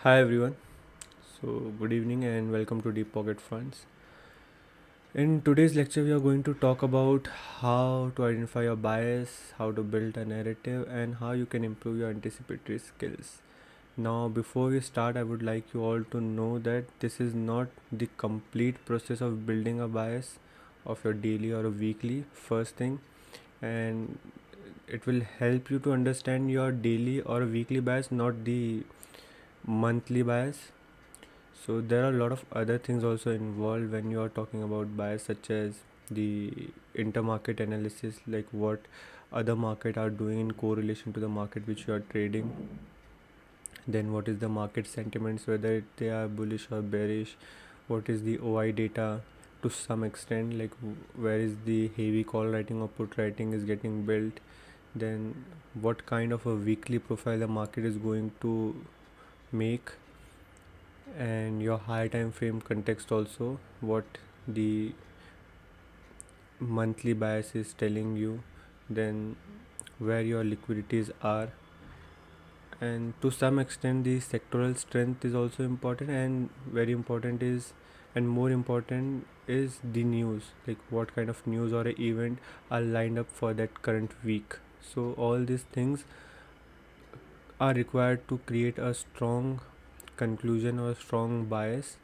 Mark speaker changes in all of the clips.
Speaker 1: Hi everyone. Good evening and welcome to Deep Pocket Funds. In today's lecture, we are going to talk about how to identify your bias, how to build a narrative, and how you can improve your anticipatory skills. Now, before we start, I would like you all to know that this is not the complete process of building a bias of your daily or a weekly first thing, and it will help you to understand your daily or weekly bias, not the monthly bias. So there are a lot of other things also involved when you are talking about bias, such as the intermarket analysis, like what other market are doing in correlation to the market which you are trading. Then what is the market sentiments, whether they are bullish or bearish. What is the OI data to some extent, like where is the heavy call writing or put writing is getting built. Then what kind of a weekly profile the market is going to make, and your high time frame context also, what the monthly bias is telling you, then where your liquidities are, and to some extent the sectoral strength is also important, and very important is, and more important is the news, like what kind of news or event are lined up for that current week. So all these things are required to create a strong conclusion or strong bias,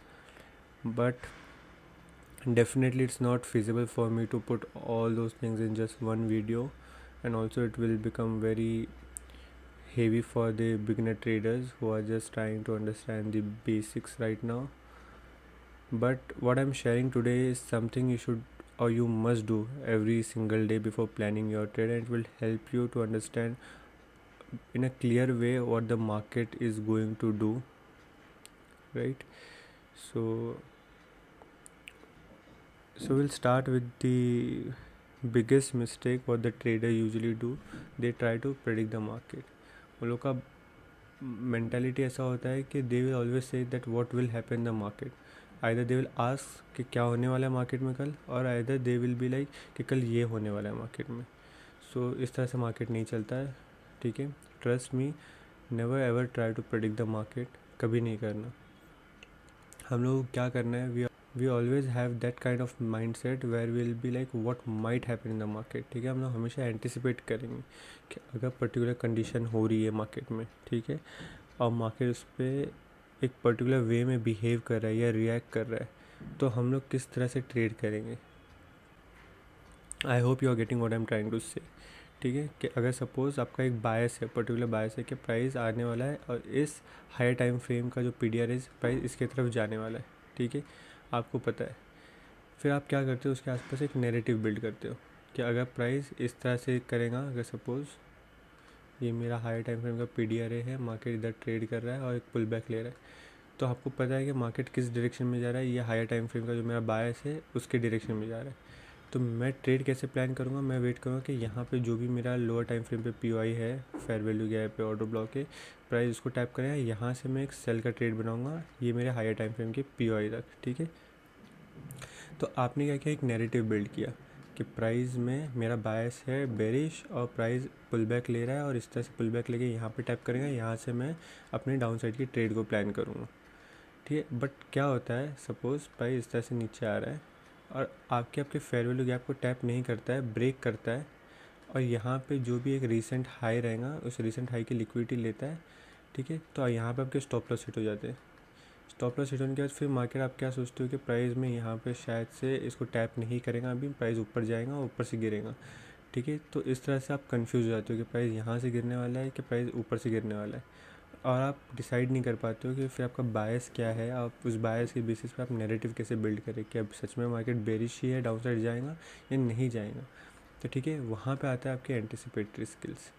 Speaker 1: but definitely it's not feasible for me to put all those things in just one video, and also it will become very heavy for the beginner traders who are just trying to understand the basics right now. But what I'm sharing today is something you should or you must do every single day before planning your trade, and it will help you to understand in a clear way what the market is going to do, right? So we'll start with the biggest mistake what the trader usually do. They try to predict the market. वो लोग का mentality ऐसा होता है कि they will always say that what will happen in the market. Either they will ask कि क्या होने वाला है मार्केट में कल, और either they will be like कि कल ये होने वाला है मार्केट में. सो इस तरह से मार्केट नहीं चलता है, ठीक है. Trust me, never ever try to predict the market. कभी नहीं करना. हम लोग क्या करना है, we always have that kind of mindset where will be like what might happen in the market, ठीक है. हम लोग हमेशा एंटिसिपेट करेंगे कि अगर पर्टिकुलर कंडीशन हो रही है मार्केट में, ठीक है, और मार्केट उस पर एक पर्टिकुलर वे में बिहेव कर रहा है या रिएक्ट कर रहा है, तो हम लोग किस तरह से ट्रेड करेंगे. I hope you are getting what I am trying to say, ठीक है. कि अगर सपोज़ आपका एक बायस है, पर्टिकुलर बायस है कि प्राइस आने वाला है और इस हायर टाइम फ्रेम का जो PDR है, प्राइस इसके तरफ जाने वाला है, ठीक है, आपको पता है. फिर आप क्या करते हो, उसके आसपास एक नैरेटिव बिल्ड करते हो कि अगर प्राइस इस तरह से करेगा, अगर सपोज़ ये मेरा हायर टाइम फ्रेम का PDR है, मार्केट इधर ट्रेड कर रहा है और एक पुल बैक ले रहा है, तो आपको पता है कि मार्केट किस डायरेक्शन में जा रहा है. ये हायर टाइम फ्रेम का जो मेरा बायस है उसके डायरेक्शन में जा रहा है. तो मैं ट्रेड कैसे प्लान करूँगा, मैं वेट करूँगा कि यहाँ पे जो भी मेरा लोअर टाइम फ्रेम पे POI है, फेयर वैल्यू गैप पे ऑर्डर ब्लॉक है, प्राइस उसको टैप करेगा, यहाँ से मैं एक सेल का ट्रेड बनाऊँगा ये मेरे हायर टाइम फ्रेम के POI तक, ठीक है. तो आपने क्या किया, एक नैरेटिव बिल्ड किया कि प्राइस में मेरा बायस है बेरिश और प्राइस पुल बैक ले रहा है, और इस तरह से पुल बैक लेके यहाँ पे टैप करेगा, यहाँ से मैं अपने डाउन साइड की ट्रेड को प्लान करूँगा, ठीक है. बट क्या होता है, सपोज़ प्राइस इस तरह से नीचे आ रहा है और आपके फेयर वैल्यू गैप को टैप नहीं करता है, ब्रेक करता है, और यहाँ पे जो भी एक रीसेंट हाई रहेगा उस रीसेंट हाई की लिक्विडिटी लेता है, ठीक है. तो यहाँ पे आपके स्टॉप लॉस हिट हो जाते हैं. स्टॉप लॉस हिट होने के बाद फिर मार्केट आप क्या सोचते हो कि प्राइस में यहाँ पे शायद से इसको टैप नहीं करेगा, अभी प्राइस ऊपर जाएगा और ऊपर से गिरेगा, ठीक है. तो इस तरह से आप कंफ्यूज हो जाते हो कि प्राइस यहाँ से गिरने वाला है कि प्राइस ऊपर से गिरने वाला है, और आप डिसाइड नहीं कर पाते हो कि फिर आपका बायस क्या है. आप उस बायस के बेसिस पे आप नैरेटिव कैसे बिल्ड करें कि अब सच में मार्केट बेरिश ही है, डाउन साइड जाएगा या नहीं जाएगा. तो ठीक है, वहाँ पे आता है आपके anticipatory skills.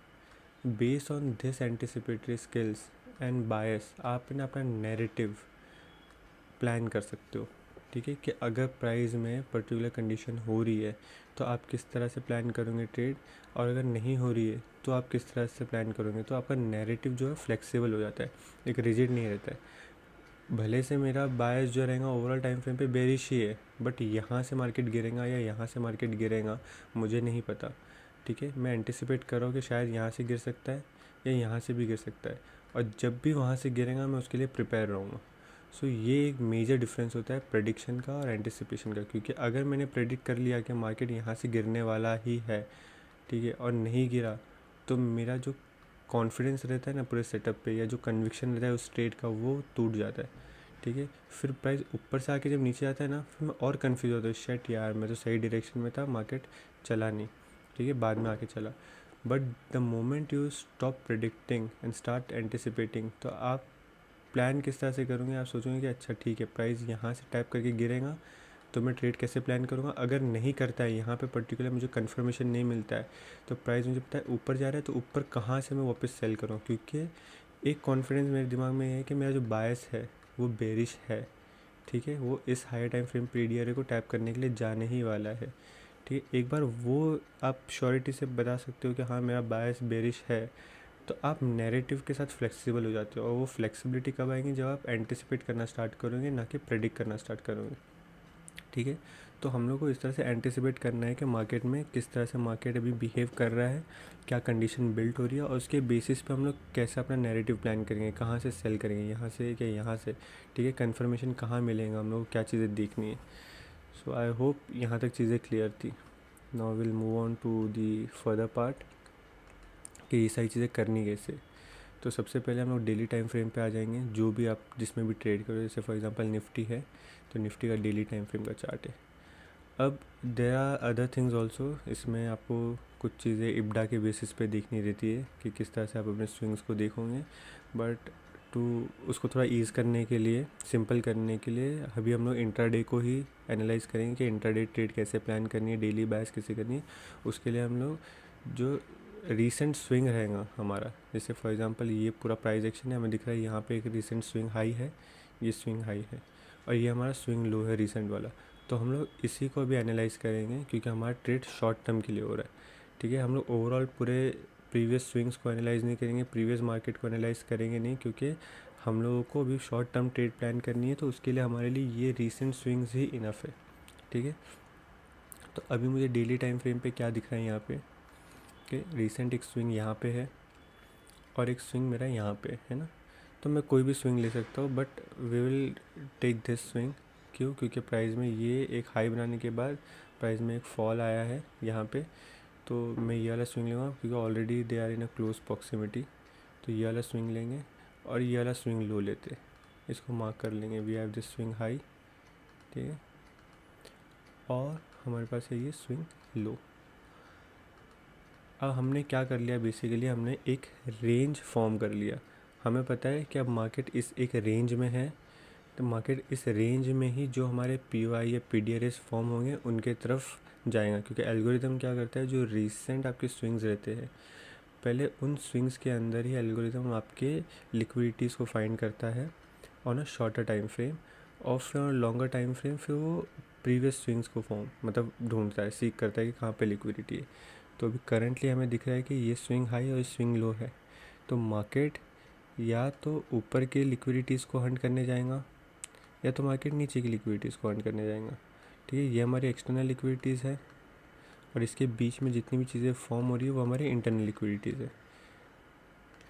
Speaker 1: Based on this anticipatory skills and बायस आप ना अपना नैरेटिव प्लान कर सकते हो, ठीक है. कि अगर प्राइस में पर्टिकुलर कंडीशन हो रही है तो आप किस तरह से प्लान करोगे ट्रेड, और अगर नहीं हो रही है तो आप किस तरह से प्लान करोगे. तो आपका नैरेटिव जो है फ्लेक्सिबल हो जाता है, एक रिजिड नहीं रहता है. भले से मेरा बायस जो रहेगा ओवरऑल टाइम फ्रेम पे बेरिश ही है, बट यहाँ से मार्केट गिरेगा या यहाँ से मार्केट गिरेगा मुझे नहीं पता, ठीक है. मैं एंटिसिपेट कर रहा हूँ कि शायद यहाँ से गिर सकता है या यहाँ से भी गिर सकता है, और जब भी वहाँ से गिरेगा मैं उसके लिए प्रिपेयर रहूँगा। सो ये एक मेजर डिफरेंस होता है प्रेडिक्शन का और एंटिसिपेशन का, क्योंकि अगर मैंने प्रेडिक्ट कर लिया कि मार्केट यहाँ से गिरने वाला ही है, ठीक है, और नहीं गिरा, तो मेरा जो कॉन्फिडेंस रहता है ना पूरे सेटअप पे, या जो कन्विक्शन रहता है उस ट्रेड का, वो टूट जाता है, ठीक है। फिर प्राइस ऊपर से आके जब नीचे आता है ना, फिर मैं और कन्फ्यूज़ होता हूँ, शेट यार मैं तो सही डायरेक्शन में था, मार्केट चला नहीं, ठीक है, बाद में आके चला। But the moment you stop predicting and start anticipating, तो आप प्लान किस तरह से करोगे, आप सोचोगे कि अच्छा ठीक है प्राइस यहाँ से टैप करके गिरेगा, तो मैं ट्रेड कैसे प्लान करूँगा। अगर नहीं करता है यहाँ पे पर्टिकुलर, मुझे कंफर्मेशन नहीं मिलता है, तो प्राइस मुझे पता है ऊपर जा रहा है, तो ऊपर कहाँ से मैं वापस सेल करूँ, क्योंकि एक कॉन्फिडेंस मेरे दिमाग में है कि मेरा जो बायस है वो बेरिश है, ठीक है, वो इस हायर टाइम फ्रेम पीरियड को टैप करने के लिए जाने ही वाला है, ठीक है। एक बार वो आप श्योरिटी से बता सकते हो कि हाँ मेरा बायस बेरिश है, तो आप नैरेटिव के साथ फ्लेक्सिबल हो जाते हो। और वो फ्लेक्सिबिलिटी कब आएगी, जब आप एंटिसिपेट करना स्टार्ट करोगे, ना कि प्रेडिक्ट करना स्टार्ट करोगे, ठीक है। तो हम लोग को इस तरह से एंटिसिपेट करना है कि मार्केट में किस तरह से मार्केट अभी बिहेव कर रहा है, क्या कंडीशन बिल्ड हो रही है, और उसके बेसिस पे हम लोग कैसे अपना नैरेटिव प्लान करेंगे, कहाँ से सेल करेंगे, यहाँ से क्या यहाँ से, ठीक है, कन्फर्मेशन कहाँ मिलेगा, हम लोग को क्या चीज़ें देखनी है। सो आई होप यहाँ तक चीज़ें क्लियर थी। Now will move on to the further part कि ये सारी चीज़ें करनी कैसे। तो सबसे पहले हम लोग डेली टाइम फ्रेम पे आ जाएंगे, जो भी आप जिसमें भी ट्रेड करो, जैसे फॉर एग्जांपल निफ्टी है, तो निफ्टी का डेली टाइम फ्रेम का चार्ट है। अब there are other things also, इसमें आपको कुछ चीज़ें इब्डा के बेसिस पे देखनी रहती है कि किस तरह से आप अपने स्विंग्स को देखोगे, बट टू उसको थोड़ा ईज़ करने के लिए, सिंपल करने के लिए, अभी हम लोग इंट्राडे को ही एनालाइज करेंगे कि इंट्राडे ट्रेड कैसे प्लान करनी है, डेली बायस कैसे करनी है। उसके लिए हम लोग जो रीसेंट स्विंग रहेगा हमारा, जैसे फॉर एग्जांपल ये पूरा प्राइस एक्शन है, हमें दिख रहा है यहाँ पे एक रीसेंट स्विंग हाई है, ये स्विंग हाई है, और ये हमारा स्विंग लो है रीसेंट वाला। तो हम लोग इसी को भी एनालाइज करेंगे, क्योंकि हमारा ट्रेड शॉर्ट टर्म के लिए हो रहा है, ठीक है। हम लोग ओवरऑल पूरे प्रीवियस स्विंग्स को एनालाइज नहीं करेंगे, प्रीवियस मार्केट को एनालाइज करेंगे नहीं, क्योंकि हम लोगों को अभी शॉर्ट टर्म ट्रेड प्लान करनी है, तो उसके लिए हमारे लिए ये रीसेंट स्विंग्स ही इनफ है, ठीक है। तो अभी मुझे डेली टाइम फ्रेम पे क्या दिख रहा है यहाँ पे, कि रीसेंट एक स्विंग यहाँ पे है और एक स्विंग मेरा यहाँ पे है ना। तो मैं कोई भी स्विंग ले सकता हूँ, but we will take this swing. क्यों? क्योंकि प्राइस में ये एक हाई बनाने के बाद प्राइस में एक फॉल आया है यहाँ पे, तो मैं ये वाला स्विंग लूँगा, क्योंकि already they are in a close proximity. तो ये वाला स्विंग लेंगे और ये वाला स्विंग लो लेते, इसको मार्क कर लेंगे, we have this swing high, ठीक है, और हमारे पास है ये स्विंग लो। अब हमने क्या कर लिया, बेसिकली हमने एक रेंज फॉर्म कर लिया। हमें पता है कि अब मार्केट इस एक रेंज में है, तो मार्केट इस रेंज में ही जो हमारे PY या PDRS फॉर्म होंगे उनके तरफ जाएगा, क्योंकि एल्गोरिदम क्या करता है, जो रिसेंट आपके स्विंग्स रहते हैं, पहले उन स्विंग्स के अंदर ही एल्गोरिदम आपके लिक्विडिटीज़ को फाइंड करता है on a shorter time frame, और फिर लॉन्गर टाइम फ्रेम फिर वो प्रीवियस स्विंग्स को फॉर्म मतलब ढूंढता है, सीख करता है कि कहाँ पे लिक्विडिटी है। तो अभी करंटली हमें दिख रहा है कि ये स्विंग हाई और स्विंग लो है, तो मार्केट या तो ऊपर के लिक्विडिटीज़ को हंट करने जाएगा, या तो मार्केट नीचे की लिक्विडिटीज़ को हंट करने जाएगा, ठीक है। ये हमारी एक्सटर्नल लिक्विडिटीज़ है, और इसके बीच में जितनी भी चीज़ें फॉर्म हो रही है वो हमारी इंटरनल लिक्विडिटीज़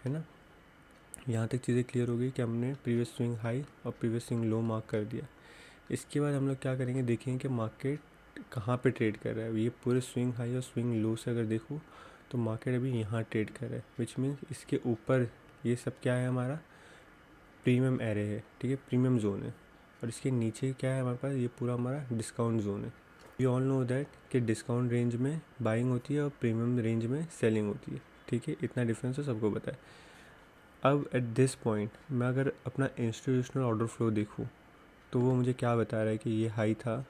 Speaker 1: है ना। यहाँ तक चीज़ें क्लियर हो गई कि हमने प्रीवियस स्विंग हाई और प्रीवियस स्विंग लो मार्क कर दिया। इसके बाद हम लोग क्या करेंगे, देखेंगे कि मार्केट कहाँ पे ट्रेड कर रहा है। ये पूरे स्विंग हाई और स्विंग लो से अगर देखूँ तो मार्केट अभी यहाँ ट्रेड कर रहा है, विच मीन्स इसके ऊपर ये सब क्या है, हमारा प्रीमियम एरे है, ठीक है, प्रीमियम जोन है, और इसके नीचे क्या है हमारे पास, ये पूरा हमारा डिस्काउंट जोन है। वी ऑल नो दैट कि डिस्काउंट रेंज में बाइंग होती है और प्रीमियम रेंज में सेलिंग होती है, ठीक है, इतना डिफरेंस है, सबको पता है। अब एट दिस पॉइंट मैं अगर अपना इंस्टीट्यूशनल ऑर्डर फ्लो देखूँ, तो वो मुझे क्या बता रहा है कि ये हाई था,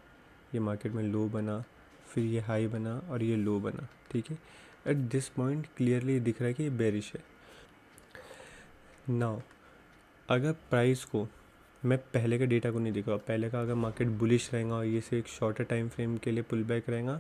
Speaker 1: ये मार्केट में लो बना, फिर ये हाई बना और ये लो बना, ठीक है। एट दिस पॉइंट क्लियरली दिख रहा है कि ये बेरिश है। नाउ अगर प्राइस को मैं पहले के डेटा को नहीं देखा, पहले का अगर मार्केट बुलिश रहेगा और ये से एक शॉर्टर टाइम फ्रेम के लिए पुल बैक रहेगा,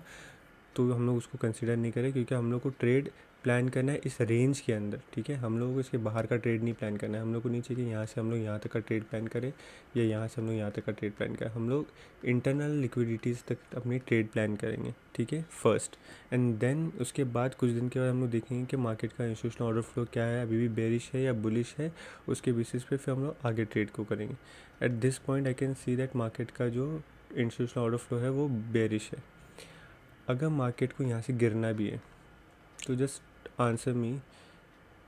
Speaker 1: तो हम लोग उसको कंसिडर नहीं करें, क्योंकि हम लोग को ट्रेड प्लान करना है इस रेंज के अंदर, ठीक है। हम लोगों को इसके बाहर का ट्रेड नहीं प्लान करना है। हम लोग को नहीं चाहिए कि यहाँ से हम लोग यहाँ तक का ट्रेड प्लान करें या यहाँ से हम लोग यहाँ तक का ट्रेड प्लान करें। हम लोग इंटरनल लिक्विडिटीज़ तक अपनी ट्रेड प्लान करेंगे, ठीक है, फर्स्ट। एंड देन उसके बाद कुछ दिन के बाद हम लोग देखेंगे कि मार्केट का इंस्टीट्यूशनल ऑर्डर फ्लो क्या है, अभी भी बेरिश है या बुलिश है। उसके बेसिस पे फिर हम लोग आगे ट्रेड को करेंगे। Eight this point I can see that market का जो इंस्टीट्यूशनल ऑर्डर फ्लो है वो बेरिश है। अगर मार्केट को यहाँ से गिरना भी है तो जस्ट आंसर मी,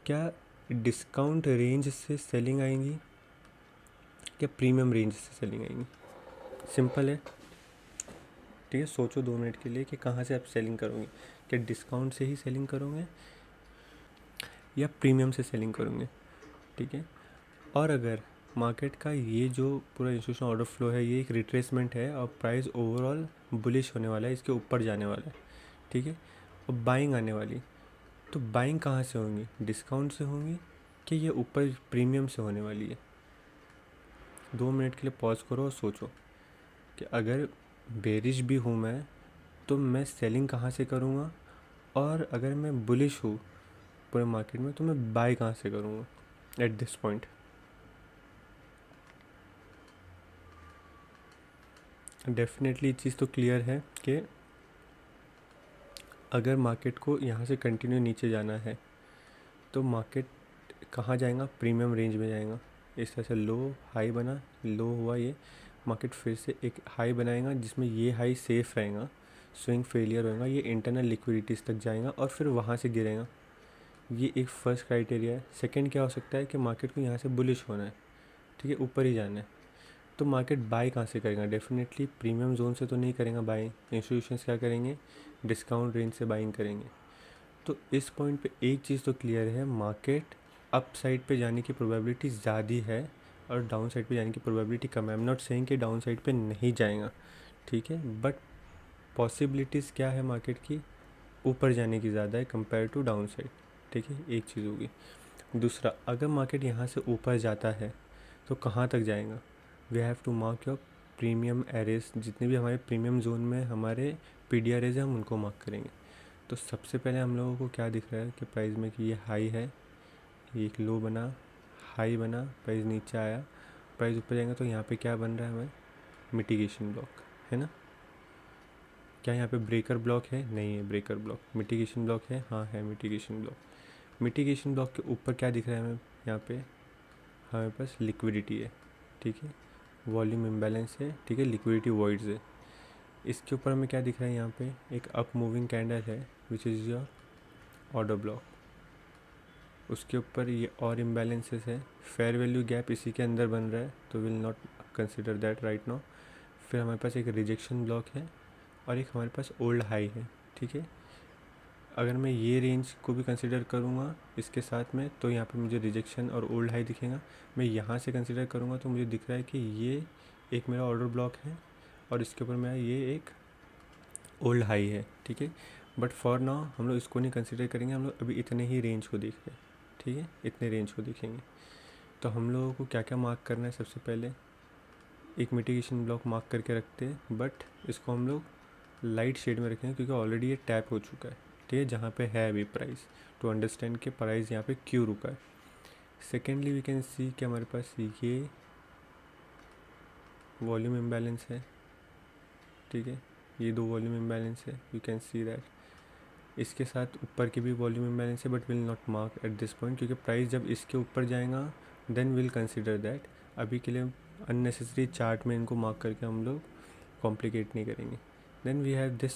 Speaker 1: क्या डिस्काउंट रेंज से सेलिंग आएंगी, क्या प्रीमियम रेंज से सेलिंग आएंगी? सिंपल है, ठीक है। सोचो 2 मिनट के लिए कि कहाँ से आप सेलिंग करोगे, क्या डिस्काउंट से ही सेलिंग करोगे या प्रीमियम से सेलिंग करोगे, ठीक है। और अगर मार्केट का ये जो पूरा इंस्टीट्यूशनल ऑर्डर फ्लो है ये एक रिट्रेसमेंट है और प्राइस ओवरऑल बुलिश होने वाला है, इसके ऊपर जाने वाला है, ठीक है, और बाइंग आने वाली, तो बाइंग कहाँ से होंगी, डिस्काउंट से होंगी कि ये ऊपर प्रीमियम से होने वाली है? 2 मिनट के लिए पॉज करो और सोचो कि अगर बेरिश भी हूँ मैं तो मैं सेलिंग कहाँ से करूँगा, और अगर मैं बुलिश हूँ पूरे मार्केट में तो मैं बाय कहाँ से करूँगा एट दिस पॉइंट? डेफिनेटली चीज़ तो क्लियर है कि अगर मार्केट को यहाँ से कंटिन्यू नीचे जाना है तो मार्केट कहाँ जाएगा, प्रीमियम रेंज में जाएगा। इस तरह से लो हाई बना, लो हुआ ये, मार्केट फिर से एक हाई बनाएगा जिसमें ये हाई सेफ रहेगा, स्विंग फेलियर होएगा, ये इंटरनल लिक्विडिटीज़ तक जाएगा और फिर वहाँ से गिरेगा। ये एक फर्स्ट क्राइटेरिया है। सेकंड क्या हो सकता है कि मार्केट को यहाँ से बुलिश होना है, ठीक है, ऊपर ही जाना है, तो मार्केट बाय कहाँ से करेगा? डेफिनेटली प्रीमियम जोन से तो नहीं करेगा बाय। इंस्टीट्यूशंस क्या करेंगे, डिस्काउंट रेंज से बाइंग करेंगे। तो इस पॉइंट पे एक चीज़ तो क्लियर है, मार्केट अप साइड पे जाने की प्रोबेबिलिटी ज़्यादा है और डाउन साइड पे जाने की प्रोबेबिलिटी कम है। आई एम नॉट सेइंग कि डाउन साइड पे नहीं जाएगा, ठीक है, बट पॉसिबिलिटीज़ क्या है मार्केट की, ऊपर जाने की ज़्यादा है कंपेयर टू डाउन साइड, ठीक है, एक चीज़ होगी। दूसरा, अगर मार्केट यहाँ से ऊपर जाता है तो कहाँ तक जाएगा? We have to mark your premium arrays, जितने भी हमारे प्रीमियम जोन में हमारे पी एरेज हैं हम उनको मार्क करेंगे। तो सबसे पहले हम लोगों को क्या दिख रहा है कि प्राइस में कि ये हाई है, ये एक लो बना, हाई बना, प्राइस नीचे आया, प्राइस ऊपर जाएगा तो यहाँ पे क्या बन रहा है हमें, मिटिगेशन ब्लॉक, है ना। क्या यहाँ पे ब्रेकर ब्लॉक है? नहीं है ब्रेकर ब्लॉक। मिटिगेशन ब्लॉक है? हाँ है मिटिगेशन ब्लॉक। मिटिगेशन ब्लॉक के ऊपर क्या दिख रहा है हमें, यहाँ पे हमारे पास लिक्विडिटी है, ठीक है, वॉल्यूम इम्बैलेंस है, ठीक है, लिक्विडिटी वॉइड्स है। इसके ऊपर हमें क्या दिख रहा है, यहाँ पे एक अप मूविंग कैंडल है which is your order block. उसके ऊपर ये और इम्बैलेंसेस है, फेयर वैल्यू गैप इसी के अंदर बन रहा है तो will not consider that right now. फिर हमारे पास एक रिजेक्शन ब्लॉक है और एक हमारे पास ओल्ड हाई है, ठीक है। अगर मैं ये रेंज को भी कंसिडर करूँगा इसके साथ में तो यहाँ पे मुझे रिजेक्शन और ओल्ड हाई दिखेगा। मैं यहाँ से कंसिडर करूँगा तो मुझे दिख रहा है कि ये एक मेरा ऑर्डर ब्लॉक है और इसके ऊपर मेरा ये एक ओल्ड हाई है, ठीक है। बट फॉर नाउ हम लोग इसको नहीं कंसिडर करेंगे, हम लोग अभी इतने ही रेंज को देख रहे हैं, ठीक है, इतने रेंज को देखेंगे। तो हम लोगों को क्या क्या मार्क करना है, सबसे पहले एक मिटिगेशन ब्लॉक मार्क करके रखते हैं, बट इसको हम लोग लाइट शेड में रखेंगे क्योंकि ऑलरेडी ये टैप हो चुका है, ठीक है, जहाँ पे है अभी प्राइस, टू अंडरस्टैंड कि प्राइस यहाँ पे क्यों रुका है। सेकेंडली वी कैन सी कि हमारे पास ये वॉल्यूम इम्बैलेंस है, ठीक है, ये दो वॉल्यूम इम्बैलेंस है, यू कैन सी दैट। इसके साथ ऊपर के भी वॉल्यूम इम्बैलेंस है but will not mark eight this point, क्योंकि प्राइस जब इसके ऊपर जाएगा देन विल कंसिडर दैट। अभी के लिए अननेसेसरी चार्ट में इनको मार्क करके हम लोग कॉम्प्लिकेट नहीं करेंगे। Then we have this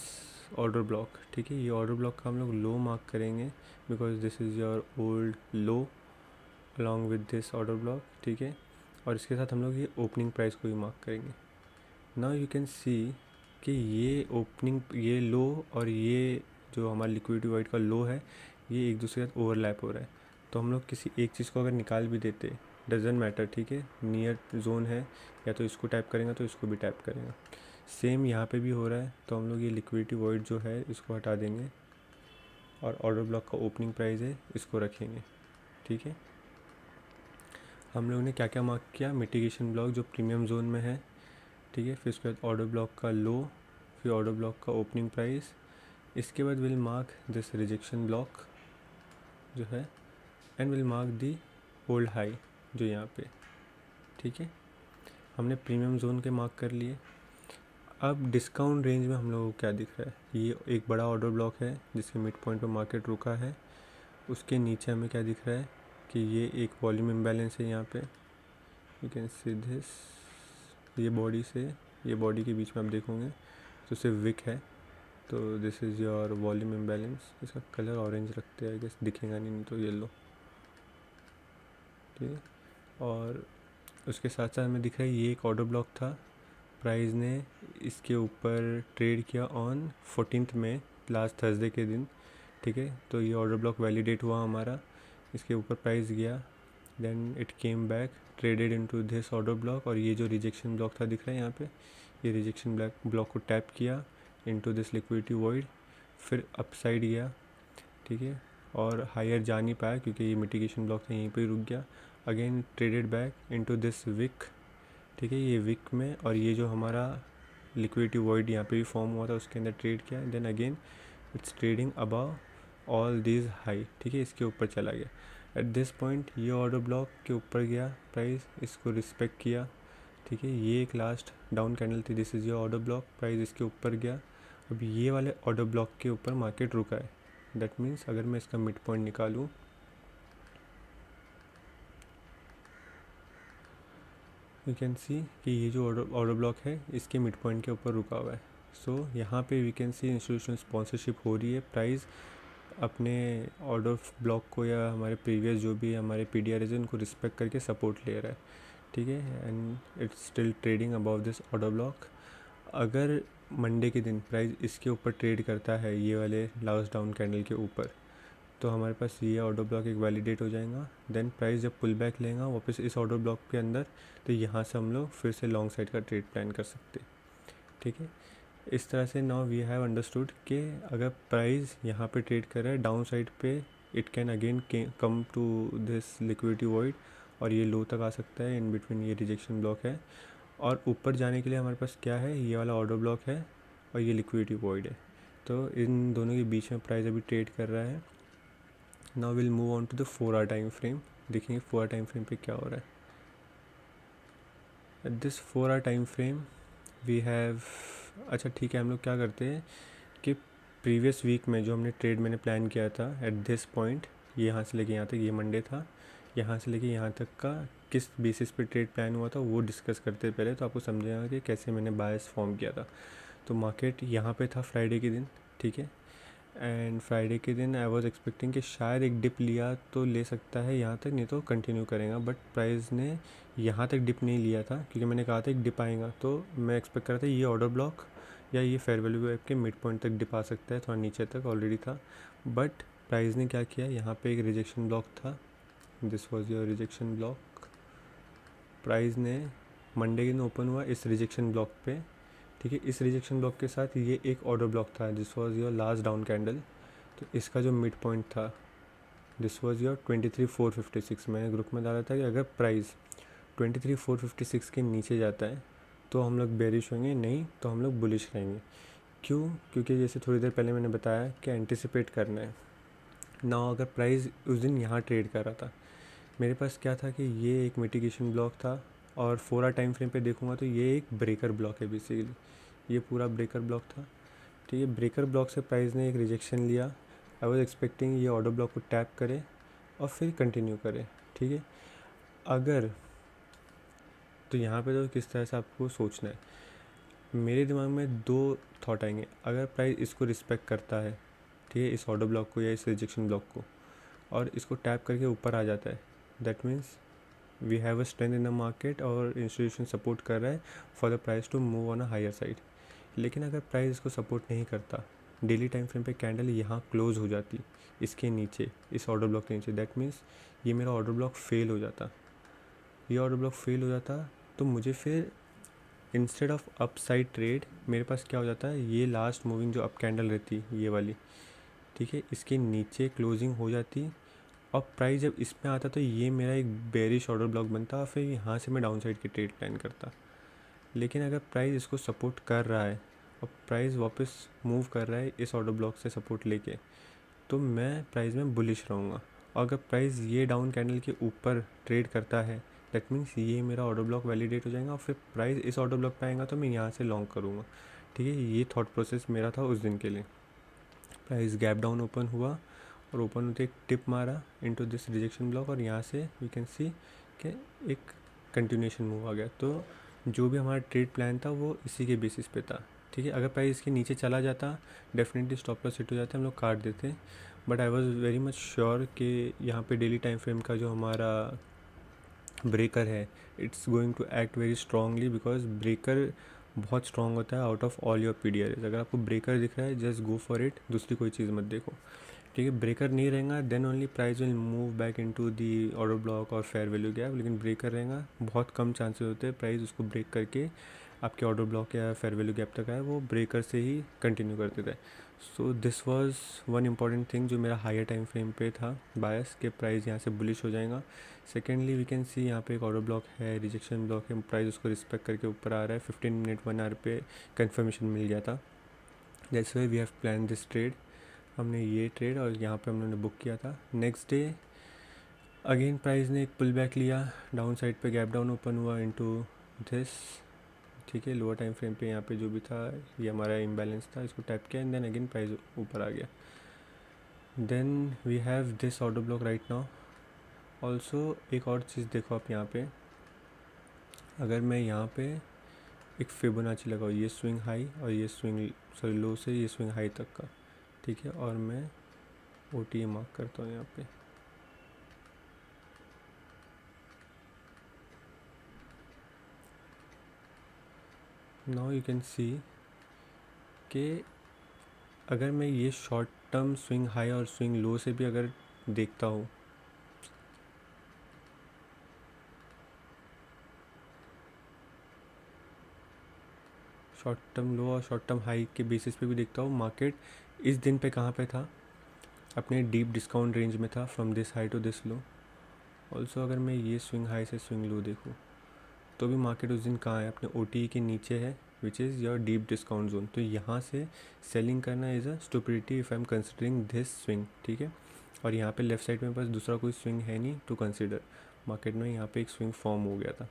Speaker 1: order block, ठीक है, ये ऑर्डर ब्लॉक का हम लोग लो मार्क करेंगे because this is your old low along with this order block, ठीक है। और इसके साथ हम लोग ये ओपनिंग प्राइस को भी मार्क करेंगे। नाउ यू कैन सी कि ये ओपनिंग, ये लो और ये जो हमारा लिक्विडिटी वाइट का लो है ये एक दूसरे के साथ ओवरलैप हो रहा है। तो हम लोग किसी एक चीज़ को अगर निकाल भी देते डजेंट मैटर, ठीक है, नियर जोन है, या तो इसको टैप करेंगे तो इसको भी टैप करेंगे। सेम यहाँ पे भी हो रहा है तो हम लोग ये लिक्विडिटी वॉइड जो है इसको हटा देंगे और ऑर्डर ब्लॉक का ओपनिंग प्राइस है इसको रखेंगे, ठीक है। हम लोगों ने क्या क्या मार्क किया, मिटिगेशन ब्लॉक जो प्रीमियम जोन में है, ठीक है, फिर उसके बाद ऑर्डर ब्लॉक का लो, फिर ऑर्डर ब्लॉक का ओपनिंग प्राइस, इसके बाद will mark this rejection block जो है and will mark the old high जो यहाँ पे, ठीक है। हमने प्रीमियम जोन के मार्क कर लिए। अब डिस्काउंट रेंज में हम लोगों को क्या दिख रहा है, ये एक बड़ा ऑर्डर ब्लॉक है जिसके मिड पॉइंट पर मार्केट रुका है। उसके नीचे हमें क्या दिख रहा है कि ये एक वॉल्यूम इम्बैलेंस है यहाँ पे, यू कैन सी दिस, ये बॉडी से ये बॉडी के बीच में आप देखोगे तो सिर्फ विक है, तो this is your volume imbalance. इसका कलर ऑरेंज रखते हैं, गेस दिखेगा नहीं तो येलो, ठीक है। और उसके साथ साथ हमें दिख रहा है ये एक ऑर्डर ब्लॉक था, प्राइस ने इसके ऊपर ट्रेड किया ऑन 14 मई लास्ट थर्सडे के दिन, ठीक है। तो ये ऑर्डर ब्लॉक वैलिडेट हुआ हमारा, इसके ऊपर प्राइस गया, then it came back traded into this order block, और ये जो रिजेक्शन ब्लॉक था दिख रहा है यहाँ पे, ये रिजेक्शन ब्लॉक को टैप किया इनटू दिस लिक्विडिटी वॉइड, फिर अपसाइड गया, ठीक है। और हायर जा नहीं पाया क्योंकि ये मिटिगेशन ब्लॉक था, यहीं पे रुक गया। Again traded back into this wick, ठीक है, ये विक में, और ये जो हमारा लिक्विडिटी वॉइड यहाँ पे भी फॉर्म हुआ था उसके अंदर ट्रेड किया, then again it's trading above all this high, ठीक है, इसके ऊपर चला गया। एट दिस पॉइंट ये ऑर्डर ब्लॉक के ऊपर गया प्राइस, इसको रिस्पेक्ट किया, ठीक है। ये एक लास्ट डाउन कैंडल थी, this is your order block, price इसके ऊपर गया। अब ये वाले ऑर्डर ब्लॉक के ऊपर मार्केट रुका है, दैट मीन्स अगर मैं इसका मिड पॉइंट निकालूँ, यू कैन सी कि ये जो ऑर्डर ब्लॉक है इसके मिड पॉइंट के ऊपर रुका हुआ है। सो यहाँ पे we can see institutional sponsorship हो रही है, प्राइस अपने ऑर्डर ब्लॉक को या हमारे प्रीवियस जो भी हमारे PDRs है उनको रिस्पेक्ट करके सपोर्ट ले रहा है, ठीक है। And it's still trading about this order block. अगर मंडे के दिन प्राइस इसके ऊपर ट्रेड करता है ये वाले लास्ट डाउन कैंडल के ऊपर, तो हमारे पास ये ऑर्डर ब्लॉक एक वैलिडेट हो जाएगा। देन प्राइस जब पुल बैक लेगा वापस इस ऑर्डर ब्लॉक के अंदर, तो यहाँ से हम लोग फिर से लॉन्ग साइड का ट्रेड प्लान कर सकते, ठीक है। इस तरह से नाउ वी हैव अंडरस्टूड कि अगर प्राइस यहाँ पे ट्रेड कर रहा है डाउन साइड पे, it can again come to this liquidity void, और ये लो तक आ सकता है, इन बिटवीन ये रिजेक्शन ब्लॉक है। और ऊपर जाने के लिए हमारे पास क्या है, ये वाला ऑर्डर ब्लॉक है और ये लिक्विडिटी वॉइड है, तो इन दोनों के बीच में प्राइस अभी ट्रेड कर रहा है। Now will move on to the 4 hour time frame, देखेंगे 4 आवर टाइम फ्रेम पे क्या हो रहा है। At this 4 hour time frame we have, अच्छा ठीक है, हम लोग क्या करते हैं कि प्रीवियस वीक में जो हमने ट्रेड मैंने प्लान किया था एट दिस पॉइंट, ये यहाँ से लेके यहाँ तक, ये मंडे था, यहाँ से लेके यहाँ तक का किस बेसिस पे ट्रेड प्लान हुआ था वो डिस्कस करते पहले, तो आपको समझेगा कि कैसे मैंने बायस फॉर्म किया था। तो मार्केट यहाँ पे था फ्राइडे के दिन, ठीक है। एंड फ्राइडे के दिन आई वाज एक्सपेक्टिंग कि शायद एक डिप लिया तो ले सकता है यहाँ तक, नहीं तो कंटिन्यू करेगा, बट प्राइस ने यहाँ तक डिप नहीं लिया था क्योंकि मैंने कहा था एक डिप आएगा, तो मैं एक्सपेक्ट कर रहा था ये ऑर्डर ब्लॉक या ये फेयर वैल्यू गैप के मिड पॉइंट तक डिप आ सकता है, थोड़ा नीचे तक ऑलरेडी था। बट प्राइस ने क्या किया, यहाँ पे एक रिजेक्शन ब्लॉक था, this was your rejection block, price ने मंडे के दिन ओपन हुआ इस रिजेक्शन ब्लॉक पे, ठीक है। इस रिजेक्शन ब्लॉक के साथ ये एक ऑर्डर ब्लॉक था, this was your last down candle, तो इसका जो मिड पॉइंट था दिस वाज योर 23,456। मैंने ग्रुप में डाला था कि अगर प्राइस 23,456 के नीचे जाता है तो हम लोग बेरिश होंगे, नहीं तो हम लोग बुलिश रहेंगे। क्यों? क्योंकि जैसे थोड़ी देर पहले मैंने बताया कि एंटिसिपेट करना है ना। अगर प्राइस उस दिन यहाँ ट्रेड कर रहा था, मेरे पास क्या था कि ये एक मिटिगेशन ब्लॉक था, और 4 आवर टाइम फ्रेम पे देखूंगा तो ये एक ब्रेकर ब्लॉक है बेसिकली, ये पूरा ब्रेकर ब्लॉक था, ठीक है। ब्रेकर ब्लॉक से प्राइस ने एक रिजेक्शन लिया, आई वाज एक्सपेक्टिंग ये ऑर्डर ब्लॉक को टैप करे और फिर कंटिन्यू करे, ठीक है। अगर तो यहाँ पे तो किस तरह से आपको सोचना है, मेरे दिमाग में 2 थॉट आएंगे। अगर प्राइस इसको रिस्पेक्ट करता है, ठीक है, इस ऑर्डर ब्लॉक को या इस रिजेक्शन ब्लॉक को, और इसको टैप करके ऊपर आ जाता है, that means we have a strength in the market और इंस्टीट्यूशन सपोर्ट कर रहा है for the price to move on a higher side. लेकिन अगर प्राइस इसको सपोर्ट नहीं करता, डेली टाइम फ्रेम पे कैंडल यहाँ क्लोज हो जाती इसके नीचे, इस ऑर्डर ब्लॉक के नीचे, दैट मीन्स ये मेरा ऑर्डर ब्लॉक फेल हो जाता, ये ऑर्डर ब्लॉक फेल हो जाता, तो मुझे फिर instead of up side trade मेरे पास क्या हो जाता है, ये लास्ट मूविंग जो अप कैंडल रहती ये वाली, ठीक है, इसके नीचे क्लोजिंग हो जाती, और प्राइस जब इसमें आता तो ये मेरा एक बेरिश ऑर्डर ब्लॉक बनता, और फिर यहाँ से मैं डाउन साइड की ट्रेड प्लान करता। लेकिन अगर प्राइस इसको सपोर्ट कर रहा है और प्राइस वापस मूव कर रहा है इस ऑर्डर ब्लॉक से सपोर्ट लेके, तो मैं प्राइस में बुलिश रहूँगा। और अगर प्राइस ये डाउन कैंडल के ऊपर ट्रेड करता है, दैट मीन्स ये मेरा ऑर्डर ब्लॉक वैलिडेट हो जाएगा और फिर प्राइस इस ऑर्डर ब्लॉक पे आएगा तो मैं यहाँ से लॉन्ग करूँगा। ठीक है, ये थॉट प्रोसेस मेरा था उस दिन के लिए। प्राइस गैप डाउन ओपन हुआ और ओपन होते एक टिप मारा इनटू दिस रिजेक्शन ब्लॉक, और यहाँ से वी कैन सी कि एक कंटिन्यूएशन मूव आ गया। तो जो भी हमारा ट्रेड प्लान था वो इसी के बेसिस पे था। ठीक है, अगर प्राइस इसके नीचे चला जाता डेफिनेटली स्टॉप लॉस हिट हो जाता, हम लोग काट देते। But I was very much sure कि यहाँ पे डेली टाइम फ्रेम का जो हमारा ब्रेकर है it's going to act very strongly, because breaker बहुत स्ट्रांग होता है out of all your PDRs। अगर आपको ब्रेकर दिख रहा है जस्ट गो फॉर इट, दूसरी कोई चीज़ मत देखो। ठीक है, ब्रेकर नहीं रहेगा then only price will move back into the order block और फेयर वैल्यू गैप, लेकिन ब्रेकर रहेगा बहुत कम चांसेस होते हैं प्राइस उसको ब्रेक करके आपके ऑर्डर ब्लॉक या फेयर वैल्यू गैप तक आए, वो ब्रेकर से ही कंटिन्यू करते थे। So this was one important thing जो मेरा हायर टाइम फ्रेम पे था बायस के प्राइस यहाँ से बुलिश हो जाएगा। सेकेंडली वी कैन सी यहाँ पे एक ऑर्डर ब्लॉक है, रिजेक्शन ब्लॉक है, प्राइस उसको रिस्पेक्ट करके ऊपर आ रहा है। 15 मिनट 1 आवर पे कंफर्मेशन मिल गया था, that's why we have plan this trade. हमने ये ट्रेड और यहाँ पे हमने बुक किया था। नेक्स्ट डे अगेन प्राइस ने एक पुल बैक लिया, डाउन साइड पे गैप डाउन ओपन हुआ इनटू दिस। ठीक है, लोअर टाइम फ्रेम पे यहाँ पे जो भी था ये हमारा इम्बैलेंस था, इसको टैप किया एंड देन अगेन प्राइस ऊपर आ गया। Then we have this order block right now also. एक और चीज़ देखो आप यहाँ पे, अगर मैं यहाँ पे एक फिबोनाची लगाऊँ, ये स्विंग हाई और ये स्विंग सॉरी लो से ये स्विंग हाई तक का, ठीक है, और मैं OTA मार्क करता हूँ यहाँ पे। नाउ यू कैन सी कि अगर मैं ये शॉर्ट टर्म स्विंग हाई और स्विंग लो से भी अगर देखता हूँ, शॉर्ट टर्म लो और शॉर्ट टर्म हाई के बेसिस पे भी देखता हूँ, मार्केट इस दिन पे कहाँ पे था, अपने डीप डिस्काउंट रेंज में था from this high to this low. Also अगर मैं ये स्विंग हाई से स्विंग लो देखूँ तो भी मार्केट उस दिन कहाँ है, अपने OTA के नीचे है which is your deep discount zone. तो यहाँ से सेलिंग करना is a stupidity if I am considering this swing. ठीक है, और यहाँ पे लेफ़्ट साइड में बस दूसरा कोई स्विंग है नहीं टू कंसिडर, मार्केट में यहाँ पे एक स्विंग फॉर्म हो गया था।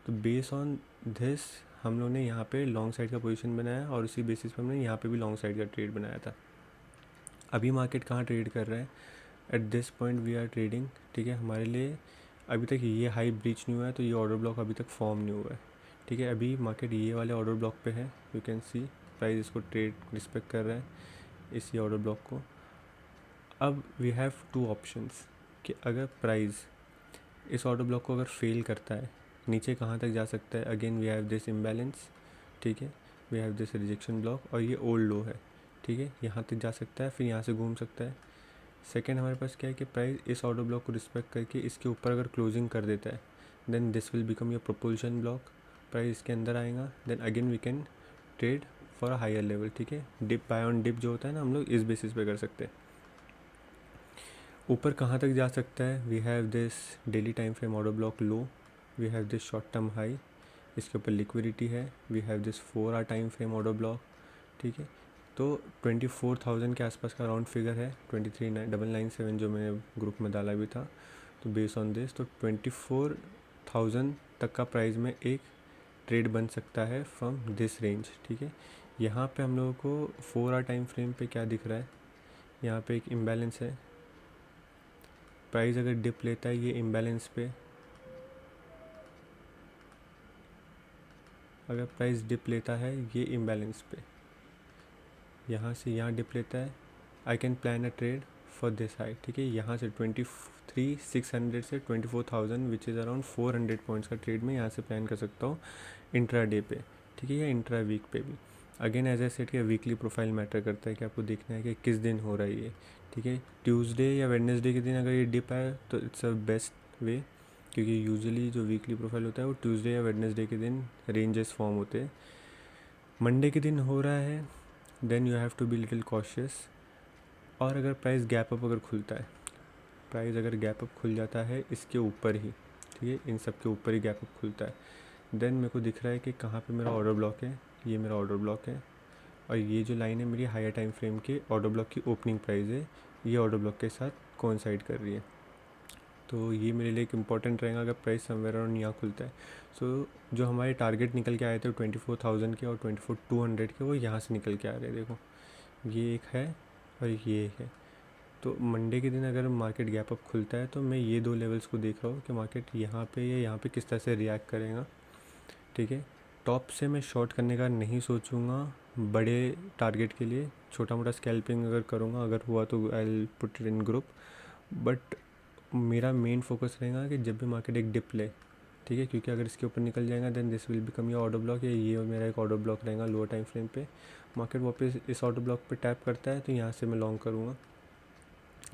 Speaker 1: तो बेस ऑन दिस हम लोग ने यहाँ पे लॉन्ग साइड का पोजीशन बनाया और उसी बेसिस पे हमने यहाँ पे भी लॉन्ग साइड का ट्रेड बनाया था। अभी मार्केट कहाँ ट्रेड कर रहा है, at this point we are trading. ठीक है, हमारे लिए अभी तक ये हाई ब्रीच नहीं हुआ है, तो ये ऑर्डर ब्लॉक अभी तक फॉर्म नहीं हुआ है। ठीक है, अभी मार्केट ये वाले ऑर्डर ब्लॉक पे है, यू कैन सी प्राइस इसको ट्रेड रिस्पेक्ट कर रहा है इसी ऑर्डर ब्लॉक को। अब वी हैव टू ऑप्शंस कि अगर प्राइस इस ऑर्डर ब्लॉक को अगर फेल करता है, नीचे कहाँ तक जा सकता है, again we have this imbalance. ठीक है, we have this rejection block और ये ओल्ड लो है। ठीक है, यहाँ तक जा सकता है, फिर यहाँ से घूम सकता है। सेकेंड हमारे पास क्या है कि प्राइस इस ऑर्डर ब्लॉक को रिस्पेक्ट करके इसके ऊपर अगर क्लोजिंग कर देता है, then this will become your propulsion block, price इसके अंदर आएगा, then again we can trade for a higher level. ठीक है, डिप बाय ऑन डिप जो होता है ना, हम लोग इस बेसिस पे कर सकते हैं। ऊपर कहाँ तक जा सकता है, we have this daily time frame order block low, we have this short term high, इसके ऊपर लिक्विडिटी है, we have this 4 hour time frame order block. ठीक है, तो 24,000 के आसपास का राउंड फिगर है, 23,997 जो मैंने ग्रुप में डाला भी था। तो बेस ऑन दिस तो 24,000 तक का प्राइस में एक ट्रेड बन सकता है फ्रॉम दिस रेंज। ठीक है, यहाँ पे हम लोगों को 4 आवर टाइम फ्रेम पे क्या दिख रहा है, यहाँ पे एक इम्बैलेंस है, प्राइस अगर डिप लेता है ये इम्बैलेंस पे, अगर प्राइस डिप लेता है ये इम्बैलेंस पे, यहाँ से यहाँ डिप लेता है, I can plan a trade for this high. ठीक है, यहाँ से 23,600 से 24,000 विच इज़ अराउंड 400 पॉइंट्स का ट्रेड में यहाँ से प्लान कर सकता हूँ इंट्रा डे पे। ठीक है, या इंट्रा वीक पे भी। अगेन एज ए सेट कि वीकली प्रोफाइल मैटर करता है कि आपको देखना है कि किस दिन हो रहा है ये। ठीक है, ट्यूसडे या वेडनेसडे के दिन अगर ये डिप आए तो इट्स अ बेस्ट वे, क्योंकि यूजुअली जो वीकली प्रोफाइल होता है वो ट्यूसडे या वेडनेसडे के दिन रेंजेस फॉर्म होते हैं। मंडे के दिन हो रहा है then you have to be little cautious. और अगर प्राइस गैप अप अगर खुलता है, प्राइस अगर गैप अप खुल जाता है इसके ऊपर ही, ठीक है, इन सब के ऊपर ही गैप अप खुलता है, देन मेरे को दिख रहा है कि कहाँ पे मेरा ऑर्डर ब्लॉक है, ये मेरा ऑर्डर ब्लॉक है और ये जो लाइन है मेरी हायर टाइम फ्रेम के ऑर्डर ब्लॉक की ओपनिंग प्राइस है, ये ऑर्डर ब्लॉक के साथ कोइंसाइड कर रही है। तो ये मेरे लिए एक इम्पॉर्टेंट रहेगा अगर प्राइस समवेयर अराउंड यहाँ खुलता है। सो जो हमारे टारगेट निकल के आए थे 24,000 के और 24,200 के, वो यहाँ से निकल के आ रहे हैं। देखो ये एक है और ये एक है। तो मंडे के दिन अगर मार्केट गैप अप खुलता है तो मैं ये दो लेवल्स को देख रहा हूँ कि मार्केट यहाँ पे या यहाँ पे किस तरह से रिएक्ट करेगा। ठीक है, टॉप से मैं शॉर्ट करने का नहीं सोचूंगा बड़े टारगेट के लिए, छोटा मोटा स्कैल्पिंग अगर करूँगा, अगर हुआ तो I will put it in group. But मेरा मेन फोकस रहेगा कि जब भी मार्केट एक डिप ले, ठीक है, क्योंकि अगर इसके ऊपर निकल जाएगा then this will become your order block, या ये मेरा एक ऑर्डर ब्लॉक रहेगा लोअर टाइम फ्रेम पे। मार्केट वापस इस ऑर्डर ब्लॉक पे टैप करता है तो यहाँ से मैं लॉन्ग करूँगा,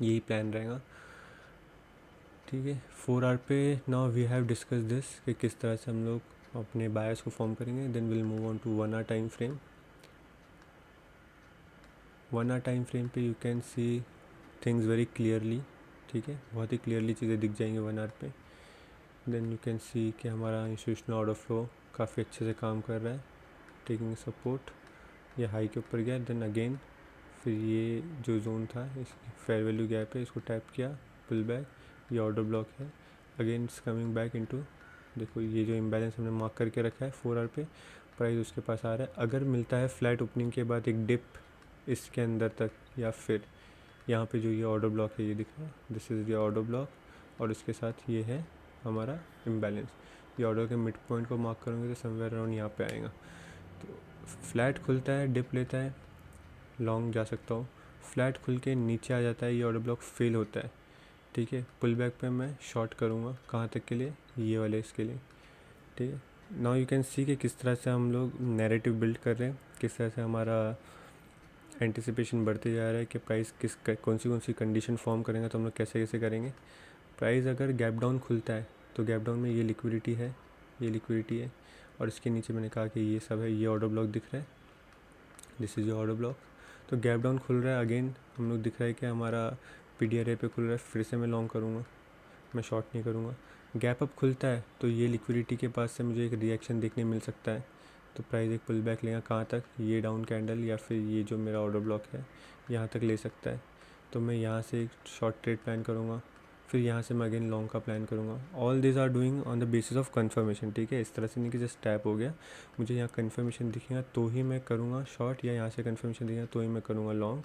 Speaker 1: यही प्लान रहेगा। ठीक है, 4 आवर पे now we have discuss this कि किस तरह से हम लोग अपने बायर्स को फॉर्म करेंगे। Then will move on to 1 hour time frame. 1 hour time frame पे you can see things very clearly. ठीक है, बहुत ही क्लियरली चीज़ें दिख जाएंगी 1 आवर पे। देन यू कैन सी कि हमारा इंस्टीट्यूशनल ऑर्डर फ्लो काफ़ी अच्छे से काम कर रहा है, टेकिंग सपोर्ट। ये हाई के ऊपर गया, देन अगेन फिर ये जो जोन था इस फेयर वैल्यू गैप है, इसको टैप किया, पुल बैक, ये ऑर्डर ब्लॉक है, again it's coming back into. देखो ये जो इम्बैलेंस हमने मार्क करके रखा है 4 आवर पे, प्राइस उसके पास आ रहा है। अगर मिलता है फ्लैट ओपनिंग के बाद एक डिप इसके अंदर तक, या फिर यहाँ पे जो ये ऑर्डर ब्लॉक है ये दिख रहा है, this is the order block, और इसके साथ ये है हमारा इम्बैलेंस। ये ऑर्डर के मिड पॉइंट को मार्क करूँगे तो समवेयर अराउंड यहाँ पे आएगा। तो फ्लैट खुलता है, डिप लेता है, लॉन्ग जा सकता हूँ। फ्लैट खुल के नीचे आ जाता है, ये ऑर्डर ब्लॉक फेल होता है। ठीक है, पुल बैक पे मैं शॉर्ट करूँगा, कहाँ तक के लिए, ये वाले इसके लिए। ठीक है, नाउ यू कैन सी कि किस तरह से हम लोग नैरेटिव बिल्ड कर रहे हैं, किस तरह से हमारा एंटिसिपेशन बढ़ते जा रहा है कि प्राइस कौन सी कंडीशन फॉर्म करेंगे तो हम लोग कैसे कैसे करेंगे। प्राइस अगर गैप डाउन खुलता है तो गैप डाउन में ये लिक्विडिटी है, ये लिक्विडिटी है, और इसके नीचे मैंने कहा कि ये सब है, ये ऑर्डर ब्लॉक दिख रहा है, this is your order block. तो गैप डाउन खुल रहा है, अगेन हम लोग दिख रहा है कि हमारा PDRA पे खुल रहा है, फिर से मैं लॉन्ग करूँगा, मैं शॉर्ट नहीं करूँगा। गैप अप खुलता है तो ये लिक्विडिटी के पास से मुझे एक रिएक्शन देखने मिल सकता है, तो प्राइस एक पुल बैक लेगा, कहाँ तक, ये डाउन कैंडल या फिर ये जो मेरा ऑर्डर ब्लॉक है यहाँ तक ले सकता है। तो मैं यहाँ से एक शॉर्ट ट्रेड प्लान करूँगा, फिर यहाँ से मैं अगेन लॉन्ग का प्लान करूँगा। All this are doing on the basis of confirmation. ठीक है, इस तरह से नहीं कि जस्ट टैप हो गया, मुझे यहाँ कन्फर्मेशन दिखेगा तो ही मैं करूँगा शॉर्ट, या यहाँ से कन्फर्मेशन दिखेगा तो ही मैं करूँगा लॉन्ग।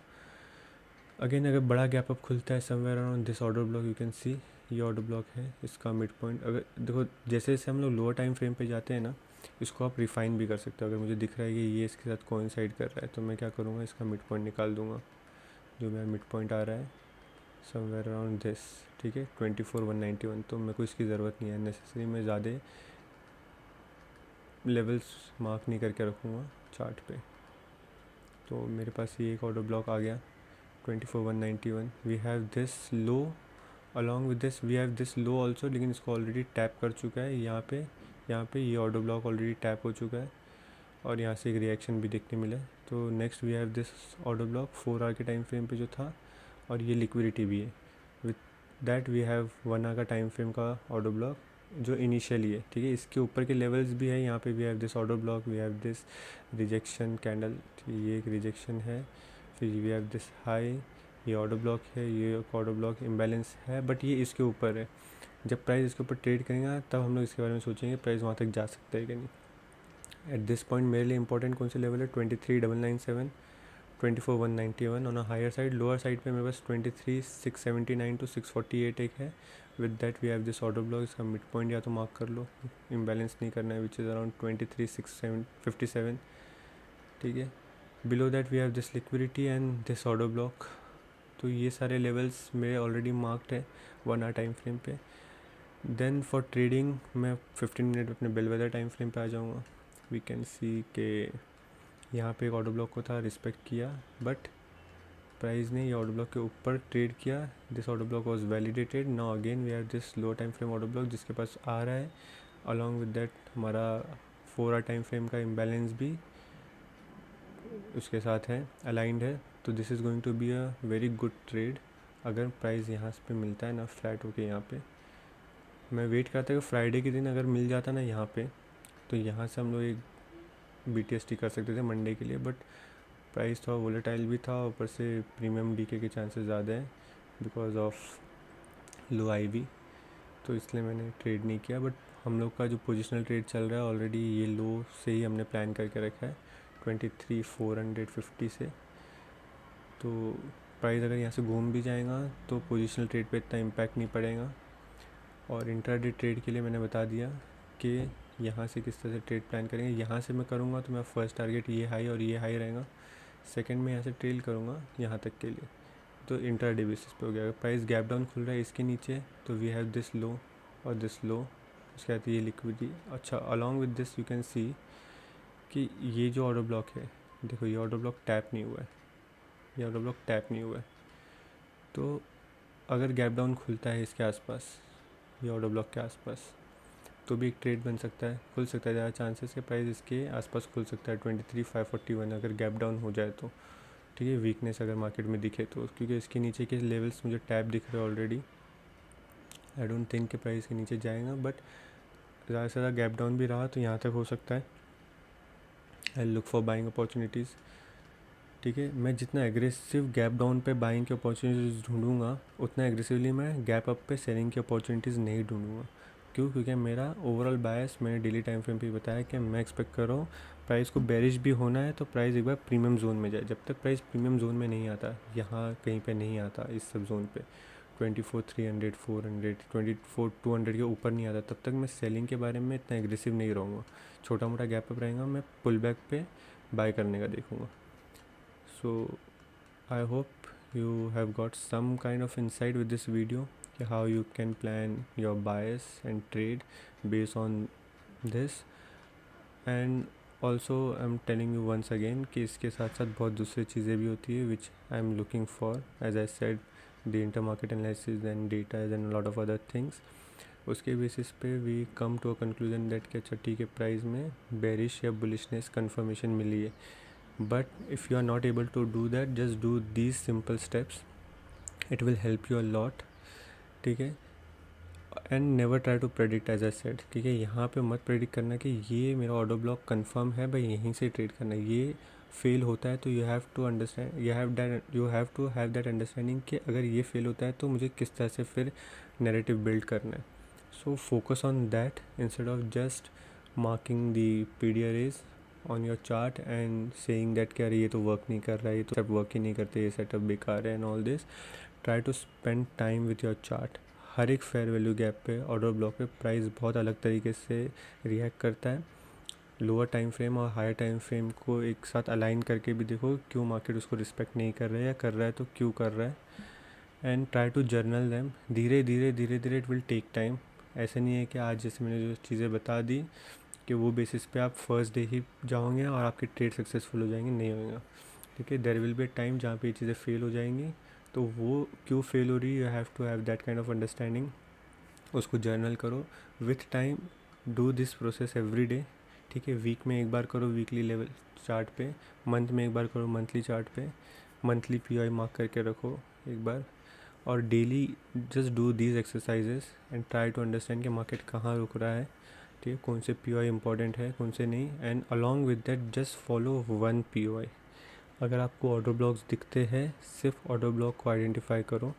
Speaker 1: अगेन अगर बड़ा गैप अप खुलता है somewhere around this order block, you can सी ये ऑर्डर ब्लॉक है, इसका मिड पॉइंट। अगर देखो जैसे जैसे हम लोग लोअर टाइम फ्रेम पे जाते हैं ना, इसको आप रिफाइन भी कर सकते हो। अगर मुझे दिख रहा है कि ये इसके साथ कोइंसाइड कर रहा है तो मैं क्या करूँगा, इसका मिड पॉइंट निकाल दूँगा, जो मेरा मिड पॉइंट आ रहा है समवेयर अराउंड दिस। ठीक है, 24,191। तो मेरे को इसकी ज़रूरत नहीं है नेसेसरी, मैं ज़्यादा लेवल्स मार्क नहीं करके रखूँगा चार्ट पे। तो मेरे पास ये एक ऑर्डर ब्लॉक आ गया 24,191। We have this low, along with this we have this low also, लेकिन इसको ऑलरेडी टैप कर चुका है यहाँ पे ये ऑर्डर ब्लॉक ऑलरेडी टैप हो चुका है, और यहाँ से एक रिएक्शन भी देखने मिला है। तो next we have this order block 4 hour के टाइम फ्रेम पे जो था, और ये लिक्विडिटी भी है। With that we have 1 hour का टाइम फ्रेम का ऑर्डर ब्लॉक जो इनिशियली है। ठीक है, इसके ऊपर के लेवल्स भी है, यहाँ पे we have this order block, we have this rejection candle, ये एक रिजेक्शन है, फिर वी हैव दिस हाई, ये ऑर्डर ब्लॉक है, ये ऑर्डर ब्लॉक इम्बैलेंस है, बट ये इसके ऊपर है। जब प्राइस इसके ऊपर ट्रेड करेंगे तब हम लोग इसके बारे में सोचेंगे प्राइस वहाँ तक जा सकता है कि नहीं। एट दिस पॉइंट मेरे लिए इंपॉर्टेंट कौन से लेवल है, 23,997, 24,191 on a higher side. Lower side पे मेरे पास 23,679 टू 648 एक है। With that we have this order block, इसका मिड पॉइंट या तो मार्क कर लो, इम्बैलेंस नहीं करना है, विच इज़ अराउंड 23,657। ठीक है, below that we have this liquidity and this order block. तो ये सारे लेवल्स मेरे ऑलरेडी मार्क्ड है 1 आवर टाइम फ्रेम पे। देन फॉर ट्रेडिंग मैं 15 मिनट अपने बेलवेदर टाइम फ्रेम पे आ जाऊँगा। वी कैन सी के यहाँ पे एक ऑर्डर ब्लॉक को था, रिस्पेक्ट किया, बट प्राइस ने ये ऑर्डर ब्लॉक के ऊपर ट्रेड किया, this order block was validated. Now again we have this low time frame order block जिसके पास आ रहा है, अलॉन्ग विद दैट हमारा 4 आवर टाइम फ्रेम का इम्बैलेंस भी उसके साथ है, अलाइंड है। तो this is going to be a very good trade अगर प्राइस यहाँ पे मिलता है ना फ्लैट होके यहाँ पे। मैं वेट करता कि फ्राइडे के दिन अगर मिल जाता ना यहाँ पे, तो यहाँ से हम लोग एक BTST कर सकते थे मंडे के लिए, बट प्राइस थोड़ा वोलेटाइल भी था, ऊपर से प्रीमियम डीके के चांसेस ज़्यादा हैं बिकॉज ऑफ लो आईवी, तो इसलिए मैंने ट्रेड नहीं किया। बट हम लोग का जो पोजिशनल ट्रेड चल रहा है ऑलरेडी ये लो से ही हमने प्लान करके रखा है 23,450 से। तो प्राइस अगर यहाँ से घूम भी जाएगा तो पोजिशनल ट्रेड पे इतना इम्पैक्ट नहीं पड़ेगा। और इंट्राडे ट्रेड के लिए मैंने बता दिया कि यहाँ से किस तरह से ट्रेड प्लान करेंगे। यहाँ से मैं करूँगा तो मेरा फर्स्ट टारगेट ये हाई और ये हाई रहेगा, सेकंड में यहाँ से ट्रेल करूँगा यहाँ तक के लिए, तो इंट्राडे बेसिस पे हो गया। अगर प्राइस गैप डाउन खुल रहा है इसके नीचे तो वी हैव दिस लो और दिस लो, उसके बाद ये लिक्विडिटी। अच्छा, along with this you can सी कि ये जो ऑर्डर ब्लॉक है, देखो ये ऑर्डर ब्लॉक टैप नहीं हुआ है, ये ऑर्डर ब्लॉक टैप नहीं हुआ है। तो अगर गैप डाउन खुलता है इसके आसपास, ये ऑर्डर ब्लॉक के आसपास, तो भी एक ट्रेड बन सकता है, खुल सकता है। ज़्यादा चांसेस के प्राइस इसके आसपास खुल सकता है 23,541 अगर गैप डाउन हो जाए तो, ठीक है। वीकनेस अगर मार्केट में दिखे तो, क्योंकि इसके नीचे के लेवल्स मुझे टैप दिख रहे हैं ऑलरेडी। आई डोंट थिंक कि प्राइस के नीचे जाएगा, बट ज़्यादा से ज़्यादा गैप डाउन भी रहा तो यहाँ तक हो सकता है। I look for buying opportunities, ठीक है। मैं जितना एग्रेसिव गैप डाउन पे बाइंग की अपॉर्चुनिटीज़ ढूंढूंगा उतना एग्रेसिवली मैं गैप अप पे सेलिंग की अपॉर्चुनिटीज़ नहीं ढूंढूंगा। क्यों? क्योंकि मेरा ओवरऑल बायस मैंने डेली टाइम फ्रेम पे बताया कि मैं एक्सपेक्ट कर रहा हूँ प्राइस को बेरिश भी होना है तो प्राइस एक बार प्रीमियम जोन में जाए। जब तक प्राइस प्रीमियम जोन में नहीं आता, यहाँ कहीं पे नहीं आता, इस सब जोन पे 24,300, 400, 24,200 के ऊपर नहीं आता, तब तक मैं सेलिंग के बारे में इतना एग्रेसिव नहीं रहूँगा। छोटा मोटा गैप अप रहेगा, मैं पुल बैक पे बाय करने का देखूँगा। So I hope you have got some kind of insight with this video, how you can plan your bias and trade based on this. And also I'm telling you once again कि इसके साथ साथ बहुत दूसरी चीज़ें भी होती है which I am looking for, as I said, the intermarket analysis and data and a lot of other things. उसके बेसिस पे we come to a conclusion that कि अच्छा ठीक है, प्राइस में बेरिश या बुलिशनेस कंफर्मेशन मिली है। But if you are not able to do that, just do these simple steps, it will help you a lot, ठीक है। And never try to predict, as I said, ठीक है। यहाँ पे मत predict करना कि ये मेरा ऑर्डर ब्लॉक कंफर्म है भाई यहीं से ट्रेड करना है। ये फेल होता है तो you have to understand, you have to have that understanding कि अगर ये फेल होता है तो मुझे किस तरह से फिर नैरेटिव बिल्ड करना है। So focus on that instead of just marking the PDRAs on your chart and saying that कि अरे ये तो वर्क नहीं कर रहा है, ये तो वर्क ही नहीं करते, ये सेटअप बेकार है and all this. Try to spend time with your chart. हर एक फेयर वैल्यू गैप पे, ऑर्डर ब्लॉक पे प्राइस बहुत अलग तरीके से रिएक्ट करता है। लोअर टाइम फ्रेम और हायर टाइम फ्रेम को एक साथ अलाइन करके भी देखो क्यों मार्केट उसको रिस्पेक्ट नहीं कर रहा है, या कर रहा है तो क्यों कर रहा है। And try to journal them. धीरे धीरे इट विल टेक टाइम। ऐसे नहीं है कि आज जैसे मैंने जो चीज़ें बता दी कि वो बेसिस पे आप फर्स्ट डे ही जाओगे और आपकी ट्रेड सक्सेसफुल हो जाएंगे, नहीं होगा, ठीक है। देयर विल बी टाइम जहाँ पे ये चीज़ें फेल हो जाएंगी, तो वो क्यों फेल हो रही है, you have to have that kind of understanding. उसको जर्नल करो with time, do this process every day, ठीक है। वीक में एक बार करो वीकली लेवल चार्ट पे, मंथ में एक बार करो मंथली चार्ट पे, मंथली POI मार्क करके रखो एक बार, और daily just do these exercises and try to understand कि मार्केट कहाँ रुक रहा है, ठीक है, कौन से POI इंपॉर्टेंट है कौन से नहीं। And along with that just follow one POI। अगर आपको ऑर्डर ब्लॉक्स दिखते हैं, सिर्फ ऑर्डर ब्लॉक को आइडेंटिफाई करो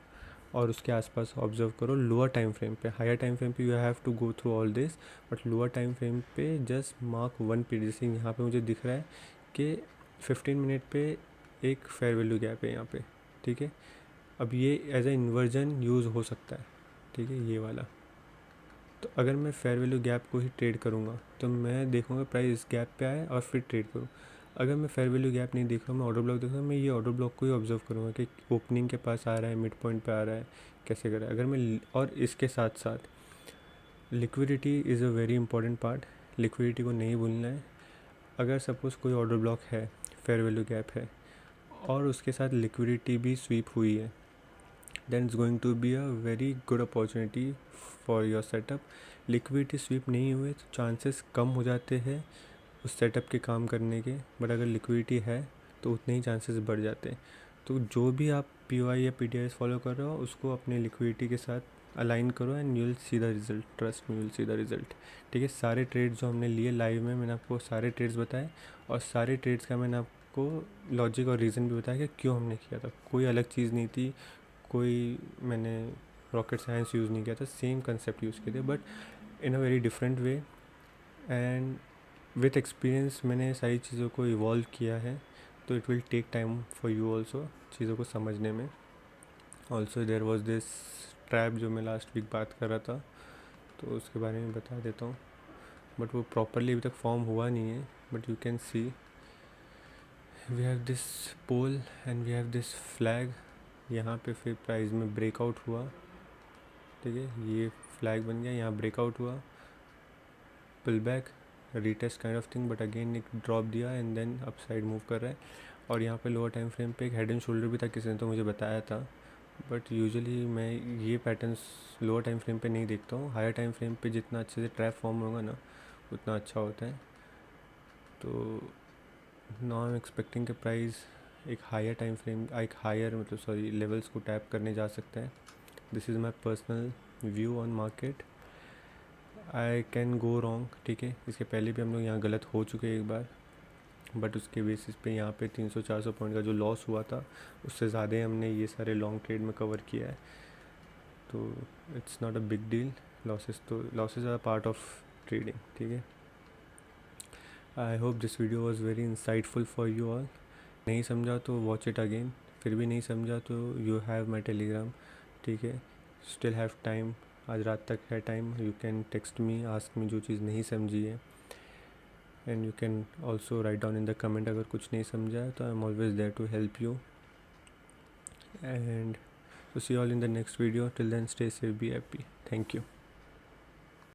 Speaker 1: और उसके आसपास ऑब्जर्व करो लोअर टाइम फ्रेम पे। हायर टाइम फ्रेम पे you have to go through all this, but lower time frame पे जस्ट मार्क वन पीरियड। जैसे यहाँ पे मुझे दिख रहा है कि 15 मिनट पे एक फेयर वैल्यू गैप है यहाँ पे, ठीक है। अब ये एज ए इन्वर्जन यूज़ हो सकता है, ठीक है, ये वाला। तो अगर मैं फेयर वैल्यू गैप को ही ट्रेड करूँगा तो मैं देखूँगा प्राइस इस गैप पे आए और फिर ट्रेड करूँ। अगर मैं फेयर वैल्यू गैप नहीं देख रहा हूँ, मैं ऑर्डर ब्लॉक देख रहा हूँ, मैं ये ऑर्डर ब्लॉक को ही ऑब्जर्व करूँगा कि ओपनिंग के पास आ रहा है, मिड पॉइंट पे आ रहा है, कैसे कर रहा है। अगर मैं, और इसके साथ साथ liquidity is a very important part, liquidity को नहीं भूलना है। अगर सपोज़ कोई ऑर्डर ब्लॉक है, फेयर वैल्यू गैप है और उसके साथ लिक्विडिटी भी स्वीप हुई है, then it's going to be a very good opportunity for your setup। Liquidity SVEEP नहीं हुए तो चांसेस कम हो जाते हैं उस सेटअप के काम करने के, बट अगर लिक्विडिटी है तो उतने ही चांसेस बढ़ जाते हैं। तो जो भी आप POI या PDRs फॉलो कर रहे हो उसको अपने लिक्विडिटी के साथ अलाइन करो and you will see the result, trust me, you will see the result, ठीक है। सारे ट्रेड्स जो हमने लिए लाइव में, मैंने आपको सारे ट्रेड्स बताए और सारे ट्रेड्स का मैंने आपको लॉजिक और रीज़न भी बताया कि क्यों हमने किया था। कोई अलग चीज़ नहीं थी, कोई मैंने रॉकेट साइंस यूज़ नहीं किया था, सेम कंसेप्ट यूज़ किए थे but in a very different way. And with experience मैंने सारी चीज़ों को इवॉल्व किया है, तो it will take time for you also चीज़ों को समझने में। Also there was this trap जो मैं लास्ट वीक बात कर रहा था, तो उसके बारे में बता देता हूँ। बट वो प्रॉपरली अभी तक फॉर्म हुआ नहीं है, but you can see we have this pole and we have this flag. यहाँ पे फिर प्राइस में ब्रेकआउट हुआ, ठीक है, ये फ्लैग बन गया, यहाँ ब्रेकआउट हुआ, pull back, retest kind of thing, but again एक ड्रॉप दिया and then up side move कर रहा है। और यहाँ पे लोअर टाइम फ्रेम पे एक हेड एंड शोल्डर भी था, किसी ने तो मुझे बताया था, बट यूजुअली मैं ये पैटर्न्स लोअर टाइम फ्रेम पे नहीं देखता हूँ। हायर टाइम फ्रेम पे जितना अच्छे से ट्रैप फॉर्म होगा ना उतना अच्छा होता है। तो नाउ आई एम एक्सपेक्टिंग के प्राइस एक हायर टाइम फ्रेम, एक हायर मतलब सॉरी लेवल्स को टैप करने जा सकता है। This is my personal view on market. I can go wrong, ठीक है, इसके पहले भी हम लोग यहाँ गलत हो चुके हैं एक बार, बट उसके बेसिस पे यहाँ पे 300-400 पॉइंट का जो लॉस हुआ था उससे ज़्यादा ही हमने ये सारे लॉन्ग ट्रेड में कवर किया है, तो it's not a big deal. Losses are part of trading, ठीक है। I hope this video was very insightful for you all. नहीं समझा तो वॉच इट अगेन, फिर भी नहीं समझा तो यू हैव माई टेलीग्राम, ठीक है, स्टिल हैव टाइम, आज रात तक है time, you can text me, ask me जो चीज़ नहीं समझी है, and you can also write down in the comment अगर कुछ नहीं समझा है, तो I am always there to help you. And to see you all in the next video. Till then, stay safe, be happy. Thank you.